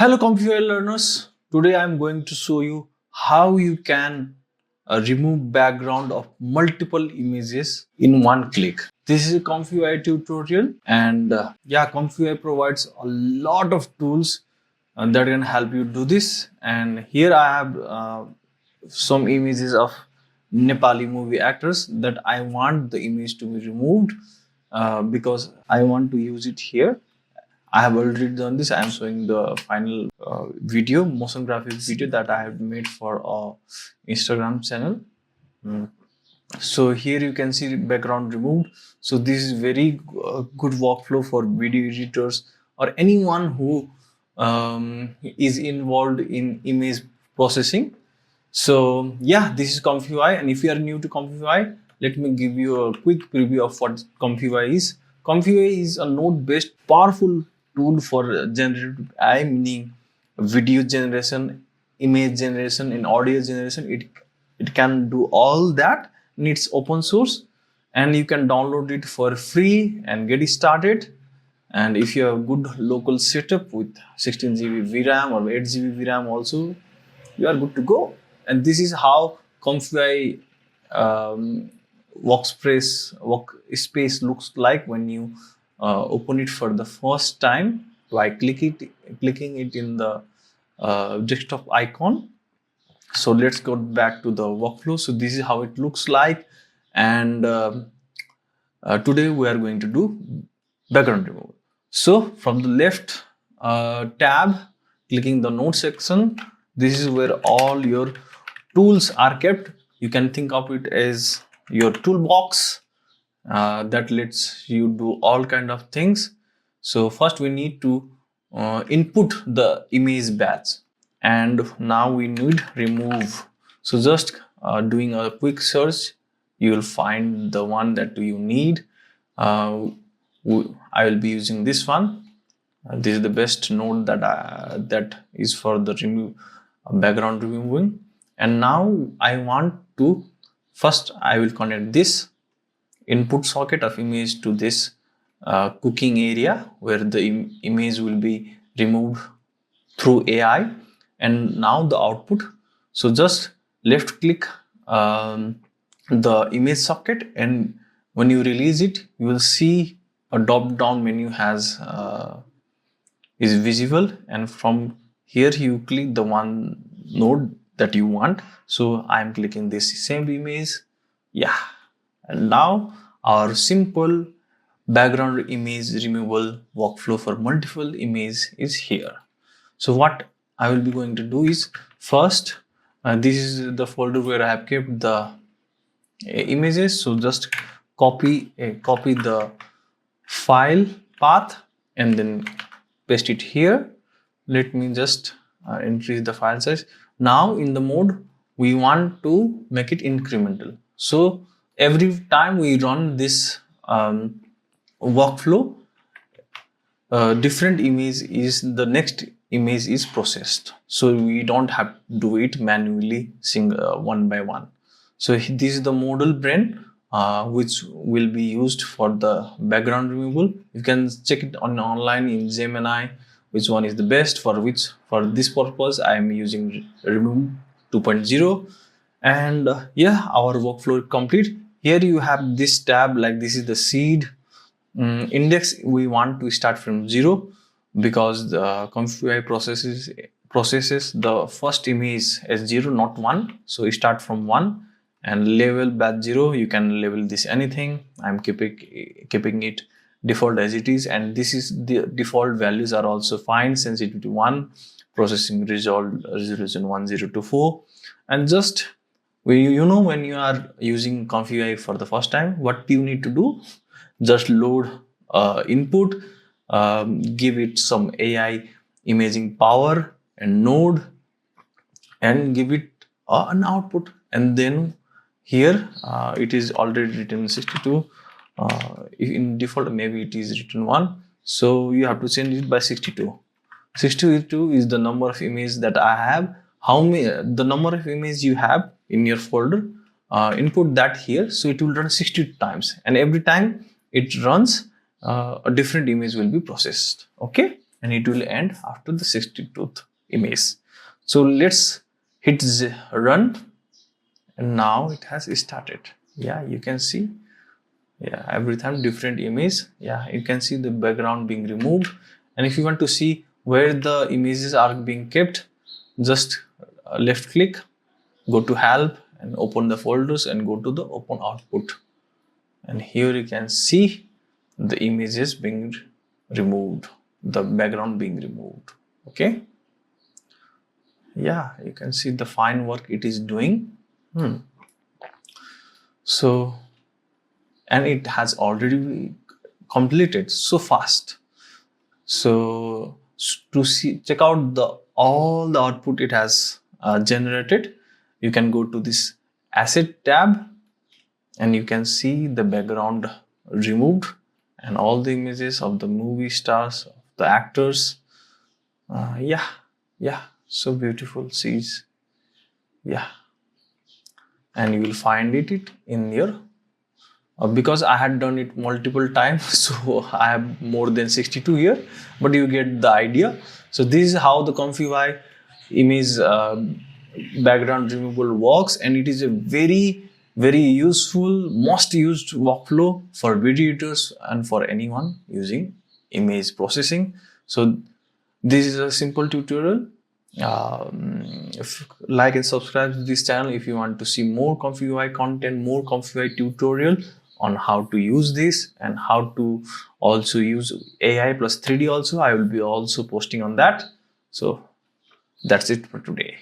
Hello ComfyUI learners. Today I am going to show you how you can remove background of multiple images in one click. This is a ComfyUI tutorial and ComfyUI provides a lot of tools that can help you do this. And here I have some images of Nepali movie actors that I want the image to be removed because I want to use it here. I have already done this. I am showing the final video, motion graphic video that I have made for our Instagram channel. So here you can see background removed. So this is very good workflow for video editors or anyone who is involved in image processing. So yeah, this is ComfyUI, and if you are new to ComfyUI, let me give you a quick preview of what ComfyUI is. ComfyUI is a node-based powerful tool for generative AI, meaning video generation, image generation, and audio generation. It can do all that, and it's open source, and you can download it for free and get it started. And if you have good local setup with 16 GB VRAM or 8 GB VRAM also, you are good to go. And this is how ComfyUI workspace looks like when you open it for the first time by clicking it in the desktop icon. So let's go back to the workflow. So this is how it looks like, and today we are going to do background removal. So from the left tab, clicking the node section, this is where all your tools are kept. You can think of it as your toolbox that lets you do all kind of things. So first we need to input the image batch, and now we need remove. So just doing a quick search, you will find the one that you need. I will be using this one. This is the best node that is for the background removing. And now I want to first I will connect this input socket of image to this cooking area where the image will be removed through AI. And now the output. So just left click the image socket, and when you release it, you will see a drop down menu is visible, and from here you click the one node that you want. So I am clicking this same image. Yeah, and now our simple background image removal workflow for multiple images is here. So what I will be going to do is first, this is the folder where I have kept the images. So just copy the file path and then paste it here. Let me just increase the file size. Now in the mode, we want to make it incremental. So every time we run this workflow, different image is the next image is processed. So we don't have to do it manually one by one. So this is the modal brain which will be used for the background removal. You can check it online in Gemini, which one is the best for this purpose. I am using Remove 2.0. And our workflow is complete. Here you have this tab, like this is the seed index. We want to start from 0 because the ComfyUI processes the first image as 0, not 1. So you start from 1 and label batch 0. You can label this anything. I'm keeping it default as it is, and this is the default values are also fine. Sensitivity 1, processing resolution 1024, and just when you are using ComfyUI for the first time, what you need to do, just load input, give it some AI imaging power and node, and give it an output. And then here it is already written 62. In default maybe it is written 1, so you have to change it by 62. 62 is the number of images that I have. The number of images you have in your folder, input that here, so it will run 60 times, and every time it runs a different image will be processed. Okay, and it will end after the 62th image. So let's hit run, and now it has started. Yeah, you can see, yeah, every time different image. Yeah, you can see the background being removed. And if you want to see where the images are being kept, just left click, go to help and open the folders and go to the open output, and here you can see the images being removed, the background being removed. Okay, yeah, you can see the fine work it is doing. So, and it has already completed so fast. So to see, check out the all the output it has generated, you can go to this asset tab, and you can see the background removed and all the images of the movie stars, of the actors. Yeah, yeah, so beautiful. Sees, yeah, and you will find it in your because I had done it multiple times, so I have more than 62 here, but you get the idea. So this is how the ComfyUI image background removal works, and it is a very, very useful, most used workflow for video editors and for anyone using image processing. So this is a simple tutorial. If like and subscribe to this channel if you want to see more ComfyUI content, more ComfyUI tutorial on how to use this and how to also use AI plus 3D also. I will be also posting on that. So that's it for today.